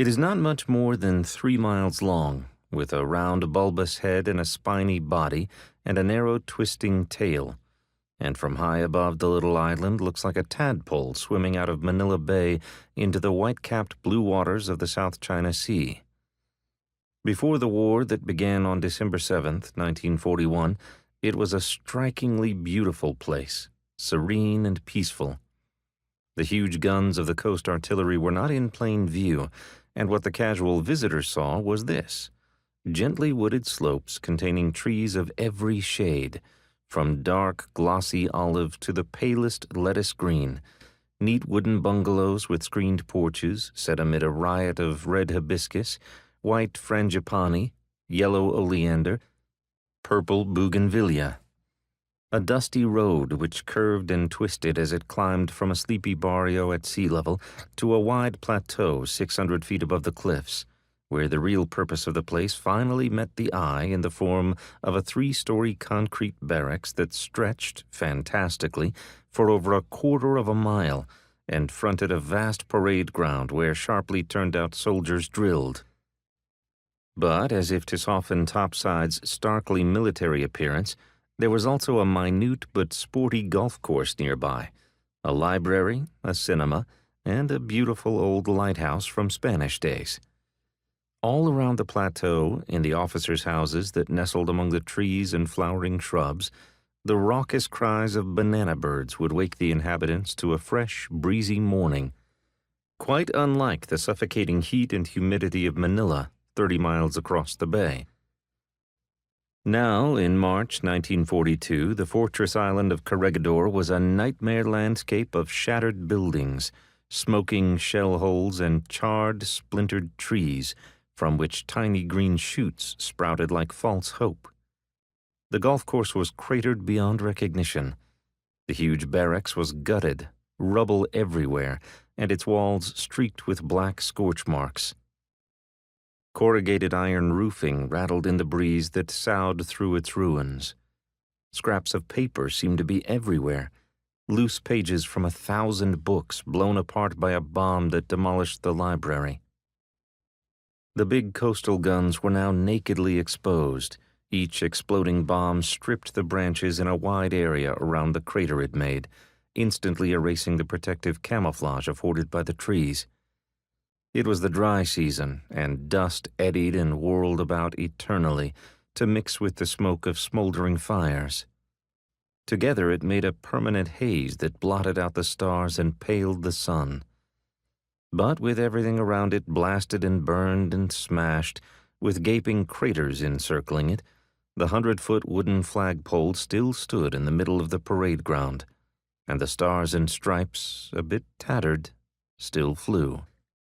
It is not much more than 3 miles long, with a round bulbous head and a spiny body and a narrow twisting tail, and from high above the little island looks like a tadpole swimming out of Manila Bay into the white-capped blue waters of the South China Sea. Before the war that began on December 7th, 1941, it was a strikingly beautiful place, serene and peaceful. The huge guns of the coast artillery were not in plain view, and what the casual visitor saw was this: gently wooded slopes containing trees of every shade, from dark, glossy olive to the palest lettuce green, neat wooden bungalows with screened porches set amid a riot of red hibiscus, white frangipani, yellow oleander, purple bougainvillea. A dusty road which curved and twisted as it climbed from a sleepy barrio at sea level to a wide plateau 600 feet above the cliffs, where the real purpose of the place finally met the eye in the form of a 3-story concrete barracks that stretched, fantastically, for over a quarter of a mile and fronted a vast parade ground where sharply turned-out soldiers drilled. But, as if to soften Topside's starkly military appearance, there was also a minute but sporty golf course nearby, a library, a cinema, and a beautiful old lighthouse from Spanish days. All around the plateau, in the officers' houses that nestled among the trees and flowering shrubs, the raucous cries of banana birds would wake the inhabitants to a fresh, breezy morning, quite unlike the suffocating heat and humidity of Manila, 30 miles across the bay. Now, in March 1942, the fortress island of Corregidor was a nightmare landscape of shattered buildings, smoking shell holes, and charred, splintered trees from which tiny green shoots sprouted like false hope. The golf course was cratered beyond recognition. The huge barracks was gutted, rubble everywhere, and its walls streaked with black scorch marks. Corrugated iron roofing rattled in the breeze that soughed through its ruins. Scraps of paper seemed to be everywhere, loose pages from 1,000 books blown apart by a bomb that demolished the library. The big coastal guns were now nakedly exposed. Each exploding bomb stripped the branches in a wide area around the crater it made, instantly erasing the protective camouflage afforded by the trees. It was the dry season, and dust eddied and whirled about eternally to mix with the smoke of smoldering fires. Together it made a permanent haze that blotted out the stars and paled the sun. But with everything around it blasted and burned and smashed, with gaping craters encircling it, the 100-foot wooden flagpole still stood in the middle of the parade ground, and the stars and stripes, a bit tattered, still flew.